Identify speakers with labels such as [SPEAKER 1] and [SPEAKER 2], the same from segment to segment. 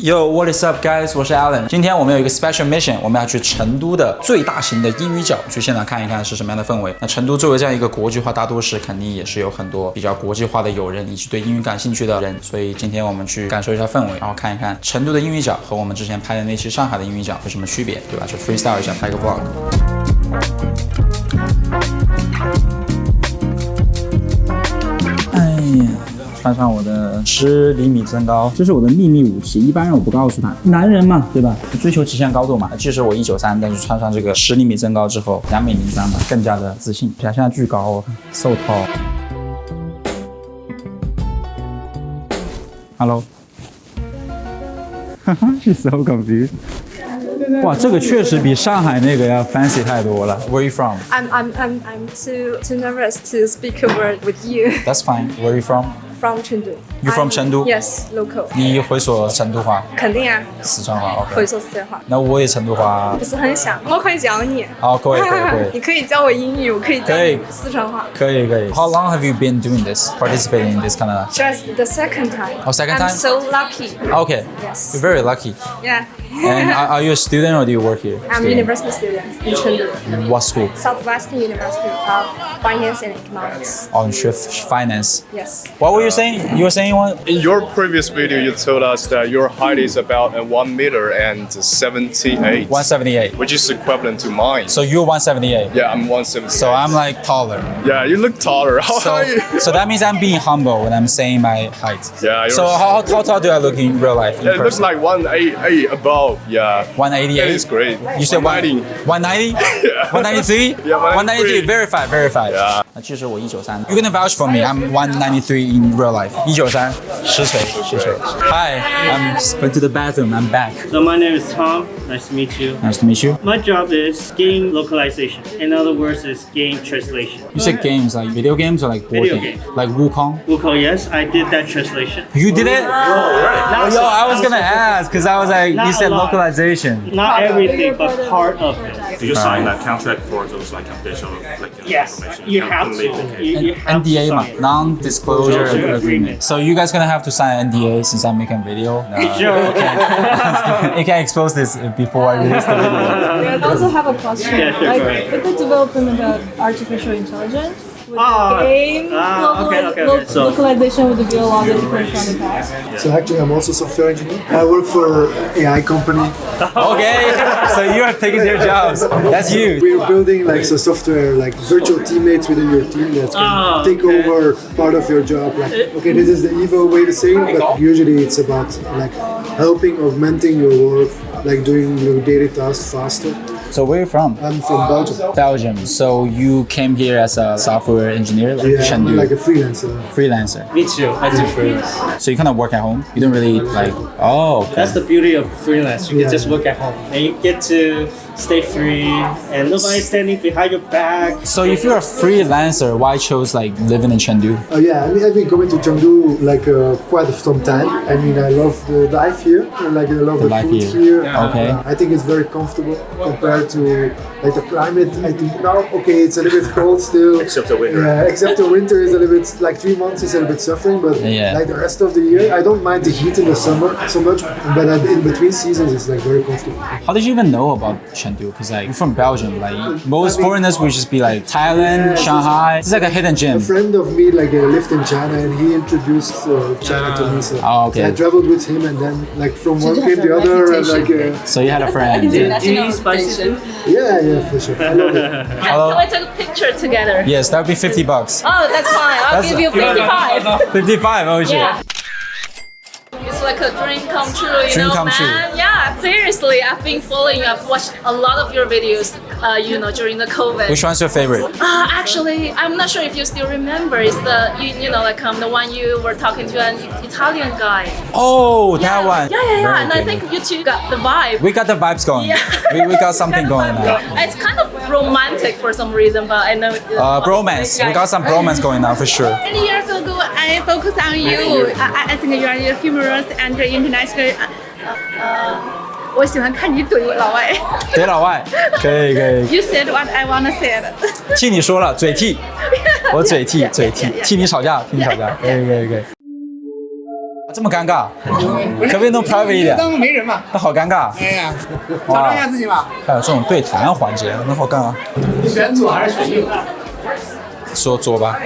[SPEAKER 1] Yo, what is up, guys？ 我是 Alan。今天我们有一个 special mission， 我们要去成都的最大型的英语角去现场看一看是什么样的氛围。那成都作为这样一个国际化大都市，肯定也是有很多比较国际化的友人以及对英语感兴趣的人。所以今天我们去感受一下氛围，然后看一看成都的英语角和我们之前拍的那期上海的英语角有什么区别，对吧？就 freestyle 一下，拍个 vlog。哎呀。穿上我的10厘米增高，这是我的秘密武器，一般人我不告诉他。男人嘛，对吧？追求极限高度嘛。即使我193，但是穿上这个10厘米增高之后，2.03米嘛，更加的自信。现在巨高，我看 so tall。Hello。哈哈 ，she's so confused。哇，这个确实比上海那个要 fancy 太多了。Where are you from?
[SPEAKER 2] I'm too nervous to speak a word with you.
[SPEAKER 1] That's fine. Where are you from?
[SPEAKER 2] From Chengdu.
[SPEAKER 1] You from Chengdu?
[SPEAKER 2] Yes, local.
[SPEAKER 1] 你会说成都话？
[SPEAKER 2] 肯定啊。
[SPEAKER 1] 四川话 ，OK。
[SPEAKER 2] 会说四川话。
[SPEAKER 1] 那我也成都话。
[SPEAKER 2] 不是很想，我可以教你。
[SPEAKER 1] 好，可以。
[SPEAKER 2] 你可以教我英语，我可以教你四川话。
[SPEAKER 1] 可以。How long have you been doing this? Participating in this kind of?
[SPEAKER 2] Just the second time.
[SPEAKER 1] Oh, second time?
[SPEAKER 2] I'm so lucky.
[SPEAKER 1] Okay.
[SPEAKER 2] Yes.
[SPEAKER 1] You're very lucky.
[SPEAKER 2] Yeah.
[SPEAKER 1] And are you a student or do you work here?
[SPEAKER 2] I'm a university student in Chengdu.
[SPEAKER 1] What school?
[SPEAKER 2] Southwestern University of Finance and Economics.
[SPEAKER 1] Oh, you学 finance.
[SPEAKER 2] Yes.
[SPEAKER 1] What were you saying? You were saying what?
[SPEAKER 3] In your previous video, you told us that your height is about 1 meter and 78.
[SPEAKER 1] 178.
[SPEAKER 3] Which is equivalent to mine.
[SPEAKER 1] So you're 178.
[SPEAKER 3] Yeah, I'm 178.
[SPEAKER 1] So I'm like taller.
[SPEAKER 3] Yeah, you look taller. How are you?
[SPEAKER 1] So that means I'm being humble when I'm saying my height.
[SPEAKER 3] Yeah.
[SPEAKER 1] So how tall do I look in real life?
[SPEAKER 3] It looks like 188 above. Yeah.
[SPEAKER 1] 188.
[SPEAKER 3] That is great.
[SPEAKER 1] You said
[SPEAKER 3] 190.
[SPEAKER 1] 190?
[SPEAKER 3] Yeah.
[SPEAKER 1] 193?
[SPEAKER 3] Yeah,
[SPEAKER 1] 193. Verified.
[SPEAKER 3] Yeah.
[SPEAKER 1] 那其实我193。You're gonna vouch for me. I'm 193 in real life. 193，实锤。Hi, I'm just went to the bathroom. I'm back.
[SPEAKER 4] So my name is Tom. Nice to meet you.
[SPEAKER 1] Nice to meet you.
[SPEAKER 4] My job is game localization. In other words, is game translation.
[SPEAKER 1] You said games like video games or like board
[SPEAKER 4] Video
[SPEAKER 1] games?
[SPEAKER 4] games.
[SPEAKER 1] Like Wukong?
[SPEAKER 4] Wukong, yes, I did that translation.
[SPEAKER 1] You did it?
[SPEAKER 4] Not
[SPEAKER 1] Yo, I was gonna ask because I was like,
[SPEAKER 4] Not
[SPEAKER 1] you said
[SPEAKER 4] a lot.
[SPEAKER 1] localization.
[SPEAKER 4] Not everything, but part of it.
[SPEAKER 5] Do you sign that contract for those like confidential
[SPEAKER 4] Yes,
[SPEAKER 5] information?
[SPEAKER 4] you have to. You have
[SPEAKER 1] NDA
[SPEAKER 4] to
[SPEAKER 1] ma,
[SPEAKER 4] sign it.
[SPEAKER 1] non-disclosure
[SPEAKER 4] Disclosure
[SPEAKER 1] agreement.
[SPEAKER 4] agreement.
[SPEAKER 1] So you guys gonna have to sign NDA since I'm making a video. No,
[SPEAKER 4] Sure.
[SPEAKER 1] you can't expose this before I release the video.
[SPEAKER 6] I also have a question.
[SPEAKER 4] Yeah, sure,
[SPEAKER 6] like
[SPEAKER 4] go ahead.
[SPEAKER 6] with the development of artificial intelligence, with
[SPEAKER 4] Okay. So-
[SPEAKER 6] localization would be a lot different from the past.
[SPEAKER 7] So actually, I'm also a software engineer. I work for AI company.
[SPEAKER 1] Okay, so you are taking their jobs. That's huge.
[SPEAKER 7] We're building like so software, like virtual teammates within your team that can take over part of your job. Like, okay, this is the evil way to say it, but usually it's about like helping, augmenting your work, like doing your daily tasks faster.
[SPEAKER 1] So where are you from?
[SPEAKER 7] I'm from Belgium.
[SPEAKER 1] Belgium. So you came here as a software engineer, like
[SPEAKER 7] Yeah, I'm
[SPEAKER 1] Chengdu,
[SPEAKER 7] like a freelancer.
[SPEAKER 1] freelancer.
[SPEAKER 4] Me too. I do freelance.
[SPEAKER 1] So you kind of work at home. You don't really like. Oh, okay.
[SPEAKER 4] That's the beauty of freelance. You
[SPEAKER 7] Yeah.
[SPEAKER 4] can just work at home and you get to stay free and nobody's standing behind your back.
[SPEAKER 1] So if you're a freelancer, why chose like living in Chengdu?
[SPEAKER 7] Yeah, I mean, I've been coming to Chengdu like quite some time. I mean, I love the life here, and like I love the
[SPEAKER 1] life
[SPEAKER 7] food
[SPEAKER 1] here.
[SPEAKER 7] here.
[SPEAKER 1] Okay.
[SPEAKER 7] I think it's very comfortable compared to like the climate. I think now, okay, it's a little bit cold still.
[SPEAKER 5] Except the winter.
[SPEAKER 7] Yeah, except the winter is a little bit like 3 months is a little bit suffering, but
[SPEAKER 1] Yeah.
[SPEAKER 7] like the rest of the year, I don't mind the heat in the summer so much, but in between seasons, it's like very comfortable.
[SPEAKER 1] How did you even know about Chengdu? Because like you're from Belgium, like most foreigners would just be like Thailand, Shanghai. It's like a hidden gem.
[SPEAKER 7] A friend of me like lived in China, and he introduced China to me. So
[SPEAKER 1] Oh, okay.
[SPEAKER 7] I traveled with him, and then like from one came the other, and like
[SPEAKER 1] So you had a friend.
[SPEAKER 4] Do you eat spicy food?
[SPEAKER 7] yeah, for sure. I love it.
[SPEAKER 1] Hello?
[SPEAKER 2] Can we take a picture together?
[SPEAKER 1] Yes, that would be $50.
[SPEAKER 2] Oh, that's fine. I'll give you 55.
[SPEAKER 1] 55. Oh shit.
[SPEAKER 2] Yeah. It's like a dream come true, you
[SPEAKER 1] Dream
[SPEAKER 2] know,
[SPEAKER 1] come
[SPEAKER 2] man.
[SPEAKER 1] true.
[SPEAKER 2] Yeah, seriously, I've been following. I've watched a lot of your videos, during the COVID.
[SPEAKER 1] Which one's your favorite?
[SPEAKER 2] Actually, I'm not sure if you still remember. It's the the one you were talking to an Italian guy.
[SPEAKER 1] Oh, that one.
[SPEAKER 2] Yeah.
[SPEAKER 1] Very
[SPEAKER 2] And I
[SPEAKER 1] good.
[SPEAKER 2] think you two got the vibe.
[SPEAKER 1] We got the vibes going.
[SPEAKER 2] Yeah.
[SPEAKER 1] We got something going on.
[SPEAKER 2] It's kind of romantic for some reason, but I know.
[SPEAKER 1] Bromance. We got some bromance going on for sure.
[SPEAKER 8] Many years ago, I focused on you. I think you are humorous and international. 我喜欢看你怼老外。
[SPEAKER 1] 怼老外，可以。
[SPEAKER 8] You said what I wanna say.
[SPEAKER 1] 替你说了，嘴替，我嘴替，替你吵架，可以。这么尴尬，可不可以弄 private 一点？
[SPEAKER 9] 当没人嘛。
[SPEAKER 1] 那好尴尬。
[SPEAKER 9] 哎呀，挑战一下自己吧。
[SPEAKER 1] 还有这种对谈环节，那好干啊！
[SPEAKER 9] 你选左还是选右？
[SPEAKER 1] 说左吧，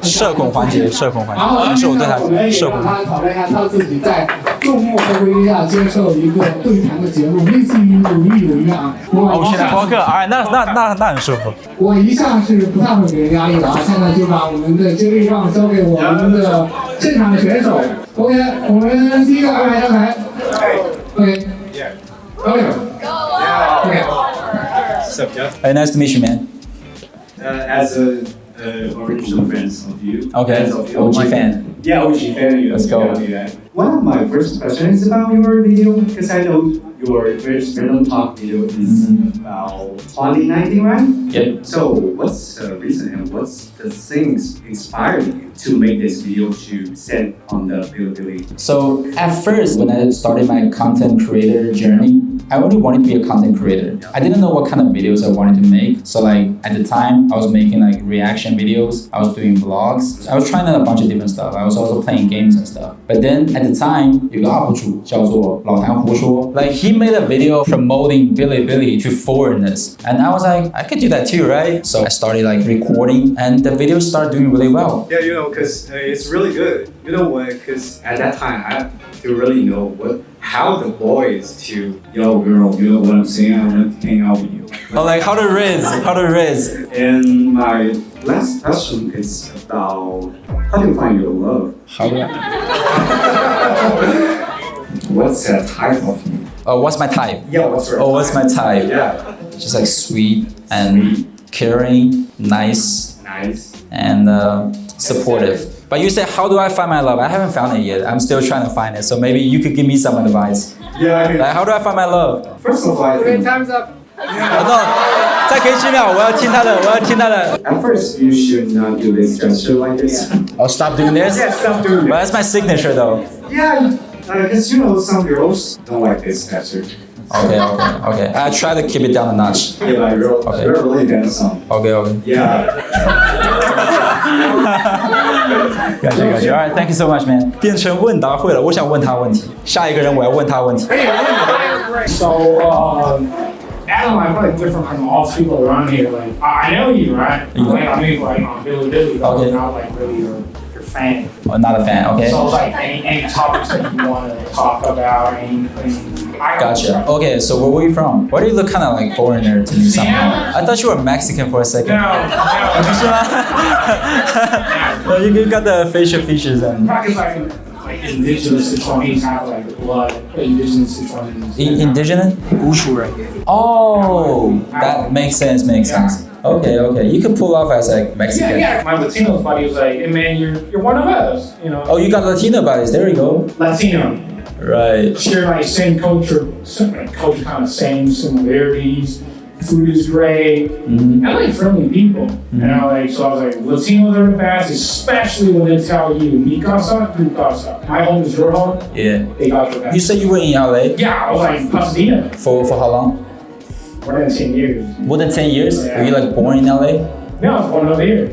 [SPEAKER 1] 社恐环节，社恐环节。
[SPEAKER 9] 然后
[SPEAKER 1] 但是我对他社恐。
[SPEAKER 9] 他讨论一下他自己在众目睽睽下接受一个对谈的节目，类似于鲁豫有约啊。
[SPEAKER 1] 哦，现在播客，哎，那很舒服。
[SPEAKER 9] 我一向是不太会给人压力的啊，现在就把我们的接力棒交给我们的现场的选手。OK， 我们第一个安排上台。OK。OK。
[SPEAKER 3] What's up, Jeff?
[SPEAKER 1] Hey, nice to meet you, man.
[SPEAKER 10] As a original fans of you.
[SPEAKER 1] Okay,
[SPEAKER 10] Fans of you.
[SPEAKER 1] OG fan.
[SPEAKER 10] Yeah, OG fan.
[SPEAKER 1] Let's go.
[SPEAKER 10] One of my first questions is about your video because I know your first random talk video is about 2019, right?
[SPEAKER 1] Yep.
[SPEAKER 10] So what's the reason and what's the things inspired you to make this video to send on the Bilibili?
[SPEAKER 1] So at first, when I started my content creator journey, I only wanted to be a content creator. I didn't know what kind of videos I wanted to make. So like at the time, I was making like reaction videos. I was doing vlogs. I was trying out a bunch of different stuff. I was also playing games and stuff. But then at the time, 有个 UP 主叫做老谭胡说. Like he made a video promoting Bilibili to foreigners. And I was like, I could do that too, right? So I started like recording and the video started doing really well.
[SPEAKER 10] Yeah, because it's really good. You know what? Because at that time, I didn't really know how the boys to, yo girl, you know what I'm saying? I want to hang out with you.
[SPEAKER 1] Oh, like how to riz.
[SPEAKER 10] And my last question is about how do you find your love?
[SPEAKER 1] How do I?
[SPEAKER 10] What's the type of you?
[SPEAKER 1] Oh, what's my type?
[SPEAKER 10] Yeah, what's your
[SPEAKER 1] Oh, what's my type?
[SPEAKER 10] Yeah.
[SPEAKER 1] Just like sweet and caring, nice, and supportive. But you said, how do I find my love? I haven't found it yet. I'm still trying to find it. So maybe you could give me some advice.
[SPEAKER 10] Yeah.
[SPEAKER 1] Like, how do I find my love?
[SPEAKER 10] First of all, I think
[SPEAKER 9] Time's up.
[SPEAKER 1] No, 再给几秒，我要听他的。
[SPEAKER 10] at first you should not do this gesture like this.
[SPEAKER 1] I'll stop doing this.
[SPEAKER 10] Yeah, stop doing
[SPEAKER 1] But
[SPEAKER 10] it.
[SPEAKER 1] that's my signature though.
[SPEAKER 10] Yeah, because you know some girls don't like this gesture.
[SPEAKER 1] Okay. I try to keep it down a notch.
[SPEAKER 10] Yeah, like you're really handsome.
[SPEAKER 1] Okay.
[SPEAKER 10] Yeah.
[SPEAKER 1] Gotcha. Alright, thank you so much, man. 变成问答会了，我想问他问题。下一个人我要问他问题。
[SPEAKER 9] So, Adam, I feel like different from all people around here. Like, I know you, right? Like, I mean, like on Bilibili, but
[SPEAKER 1] Okay.
[SPEAKER 9] I'm not like really your fan.
[SPEAKER 1] Oh, not a fan. Okay.
[SPEAKER 9] So, like, any topics that you want to talk about, anything.
[SPEAKER 1] Gotcha. Okay, so where were you from? Why do you look kind of like foreigner to me somehow? I thought you were Mexican for a second.
[SPEAKER 9] No.
[SPEAKER 1] 是吗？ You got the facial features and.
[SPEAKER 9] Because like indigenous Sichuanese have like blood, indigenous Sichuanese.
[SPEAKER 1] Indigenous?
[SPEAKER 9] 古蜀人.
[SPEAKER 1] Oh, that makes sense. Okay. You could pull off as like Mexican.
[SPEAKER 9] Yeah. My Latino buddy was like, hey man, you're one of us, you know.
[SPEAKER 1] Oh, you got Latino buddies. There you go.
[SPEAKER 9] Latino.
[SPEAKER 1] Right.
[SPEAKER 9] Share like same culture, kind of same similarities. Food is great.
[SPEAKER 1] Mm-hmm.
[SPEAKER 9] I like friendly people.
[SPEAKER 1] Mm-hmm.
[SPEAKER 9] You know, like so I was like, Latinos are the best, especially when they tell you, mi casa, tu casa. My home is your home.
[SPEAKER 1] Yeah.
[SPEAKER 9] They got your back.
[SPEAKER 1] You said you were in LA?
[SPEAKER 9] Yeah, I was like in Pasadena.
[SPEAKER 1] For how long?
[SPEAKER 9] More than 10 years.
[SPEAKER 1] More than 10 years?
[SPEAKER 9] Yeah.
[SPEAKER 1] Were you like born in LA?
[SPEAKER 9] No, I was born over here.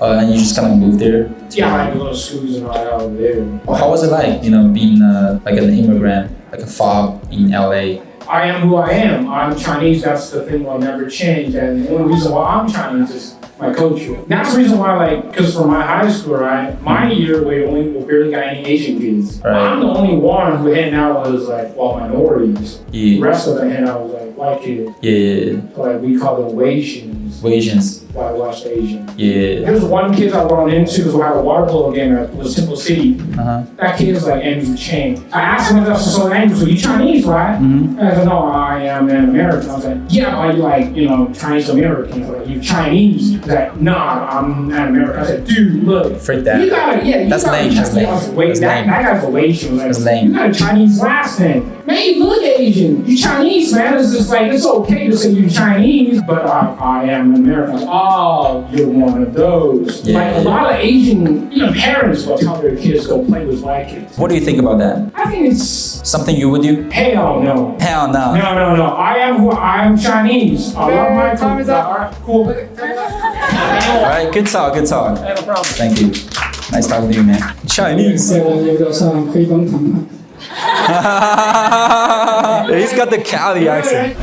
[SPEAKER 1] And you just kind of moved there?
[SPEAKER 9] Yeah, I go to schools and all that over there.
[SPEAKER 1] Well, how was it like, being like an immigrant, like a fob in LA?
[SPEAKER 9] I am who I am. I'm Chinese. That's the thing will never change. And the only reason why I'm Chinese is my culture. That's the reason why, because for my high school, right, my year we barely got any Asian kids.
[SPEAKER 1] Right.
[SPEAKER 9] I'm the only one who hanging out was minorities.
[SPEAKER 1] Yeah.
[SPEAKER 9] The rest of them hanging out was white kids.
[SPEAKER 1] Yeah.
[SPEAKER 9] Like we call them Asians.
[SPEAKER 1] Asians.
[SPEAKER 9] Whitewashed Asian.
[SPEAKER 1] Yeah.
[SPEAKER 9] There was one kid I run into because we had a water polo game at Temple City.
[SPEAKER 1] Uh-huh.
[SPEAKER 9] That kid is like Andrew Chang. I asked him if that's so Andrew, so you Chinese, right?
[SPEAKER 1] Mm-hmm.
[SPEAKER 9] I said, no, I am an American. I was like, yeah, are you like, Chinese American? Like, you Chinese? He's like, nah, I'm an American. I said, dude, look.
[SPEAKER 1] Freak that.
[SPEAKER 9] You got
[SPEAKER 1] That's lame.
[SPEAKER 9] That guy's a Asian. Like,
[SPEAKER 1] That's lame.
[SPEAKER 9] You got a Chinese last name. Man, you look Asian. You Chinese, man. It's just like, it's okay to say you're Chinese, but I am an American. Like, oh, you're one of those.
[SPEAKER 1] Yeah.
[SPEAKER 9] Like, a lot of Asian, parents will tell their kids go play with white kids.
[SPEAKER 1] What do you think about that?
[SPEAKER 9] I think it's
[SPEAKER 1] Something you would do?
[SPEAKER 9] hell no.
[SPEAKER 1] Hell no.
[SPEAKER 9] No. I am Chinese. I love my
[SPEAKER 6] time is up.
[SPEAKER 9] All right, cool.
[SPEAKER 1] All right, good talk.
[SPEAKER 9] No problem.
[SPEAKER 1] Thank you. Nice talking to you, man. Chinese.
[SPEAKER 9] 有点像黑帮谈判。
[SPEAKER 1] He's got the Cali accent.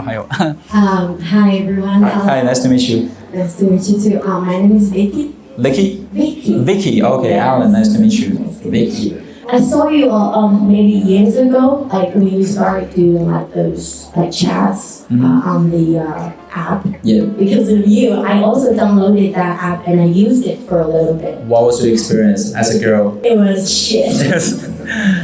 [SPEAKER 1] 还有
[SPEAKER 11] Hi everyone.
[SPEAKER 1] Hi, nice to meet you.
[SPEAKER 11] Nice to meet you too. My name is Vicky.
[SPEAKER 1] Vicky. Okay, Alan, nice to meet you. Vicky.
[SPEAKER 11] I saw you maybe years ago, like when you started doing like those like chats on the app.
[SPEAKER 1] Yeah.
[SPEAKER 11] Because of you, I also downloaded that app and I used it for a little bit.
[SPEAKER 1] What was your experience as a girl?
[SPEAKER 11] It was shit.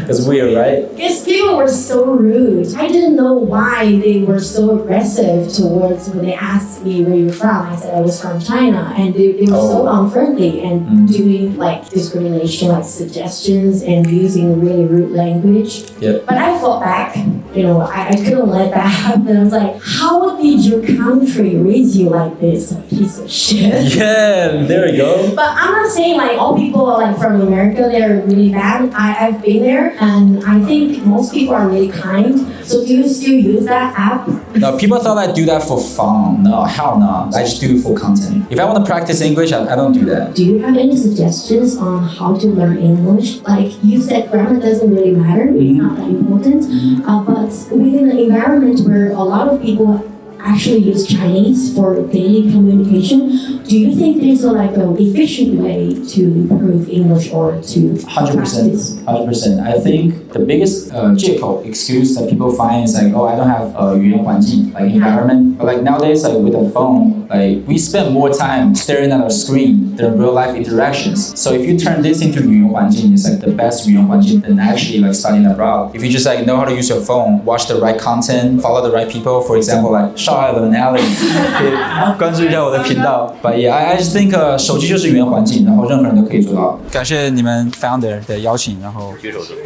[SPEAKER 1] It's weird, right?
[SPEAKER 11] Because people were so rude. I didn't know why they were so aggressive towards when they asked me where you're from. I said I was from China, and they were so unfriendly and doing like discrimination, like suggestions, and using really rude language.
[SPEAKER 1] Yeah.
[SPEAKER 11] But I fought back. You know, I couldn't let that happen. I was like, how did your country raise you like this, piece of shit?
[SPEAKER 1] Yeah, there you go.
[SPEAKER 11] But I'm not saying like all people like from America they're really bad. I've been there, and I think most people are really kind. So do you still use that app?
[SPEAKER 1] No, people thought I do that for fun. No, hell no. I just do it for content. If I want to practice English, I don't do that.
[SPEAKER 11] Do you have any suggestions on how to learn English? Like you said, grammar doesn't really matter. It's not that important. But within an environment where a lot of people actually use Chinese for daily communication, do you think there's like an efficient way to improve English or to
[SPEAKER 1] 100%. 100%. I think the biggest 借口 excuse that people find is like, oh, I don't have 语言环境 like environment. But like nowadays, like with the phone, like we spend more time staring at our screen than real life interactions. So if you turn this into 语言环境, it's like the best 语言环境 than actually like studying abroad. If you just like know how to use your phone, watch the right content, follow the right people, for example, like Alan, 可以关注一下我的频道。But yeah, I just think 手机就是语言环境，然后任何人都可以做到。感谢你们 founder 的邀请，然后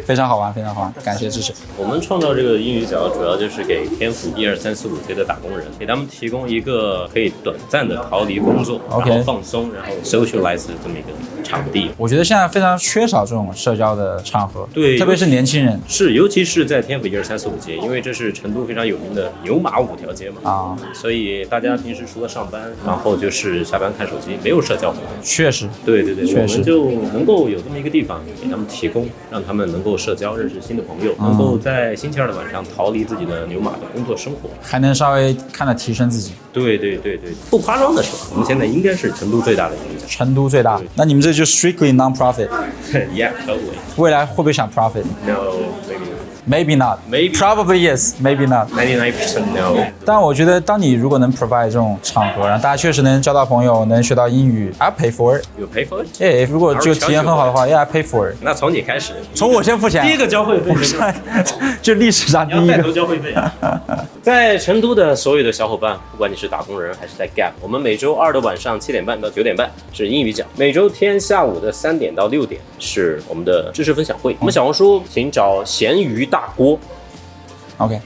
[SPEAKER 1] 非常好玩，非常好玩，感谢支持。
[SPEAKER 12] 我们创造这个英语角，主要就是给天府1、2、3、4、5岁的打工人，给他们提供一个可以短暂的逃离工作，然后放松，然后 socialize 这么一个场地。
[SPEAKER 1] 我觉得现在非常缺少这种社交的场合，
[SPEAKER 12] 对，
[SPEAKER 1] 特别是年轻人。
[SPEAKER 12] 是，尤其是在天府1、2、3、4、5街，因为这是成都非常有名的牛马5条街嘛。所以大家平时除了上班，然后就是下班看手机，没有社交活动。
[SPEAKER 1] 确实，
[SPEAKER 12] 对，我们就能够有这么一个地方给他们提供，让他们能够社交，认识新的朋友，能够在星期二的晚上逃离自己的牛马的工作生活，
[SPEAKER 1] 还能稍微看得提升自己。
[SPEAKER 12] 对，不夸张的说，我们现在应该是成都最大的英语角。
[SPEAKER 1] 成都最大？那你们这就 strictly non-profit。Yeah,
[SPEAKER 12] totally.
[SPEAKER 1] 未来会不会想 profit?
[SPEAKER 12] No,
[SPEAKER 1] maybe not.
[SPEAKER 12] Maybe.
[SPEAKER 1] Probably yes. Maybe not.
[SPEAKER 12] 99% no.
[SPEAKER 1] 但我觉得，当你如果能 provide 这种场合，让大家确实能交到朋友，能学到英语 ，I pay for it.
[SPEAKER 12] You pay for it?
[SPEAKER 1] Yeah, 如果就体验很好的话 ，Yeah, I pay for it.
[SPEAKER 12] 那从你开始，
[SPEAKER 1] 从我先付钱。
[SPEAKER 12] 第一个交会费，
[SPEAKER 1] 就历史上第一个。
[SPEAKER 12] 你要带头交会费。在成都的所有的小伙伴，不管你是打工人还是在 Gap， 我们每周2的晚上7点半到9点半是英语角，每周天下午的3点到6点是我们的知识分享会。我们小红书请找咸鱼大锅。OK，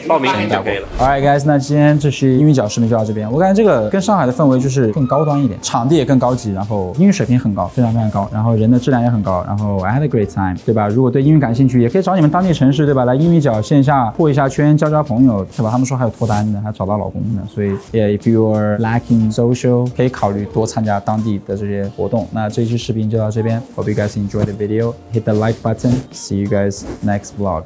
[SPEAKER 12] 报名就可以了。Alright guys， 那今天这期英语角视频就到这边。我感觉这个跟上海的氛围就是更高端一点，场地也更高级，然后英语水平很高，非常非常高，然后人的质量也很高，然后 I had a great time， 对吧？如果对英语感兴趣，也可以找你们当地城市，对吧？来英语角线下破一下圈，交朋友，对吧？他们说还有脱单的，还找到老公的，所以 if you are lacking social， 可以考虑多参加当地的这些活动。那这一期视频就到这边 ，Hope you guys enjoy the video， hit the like button，see you guys next vlog。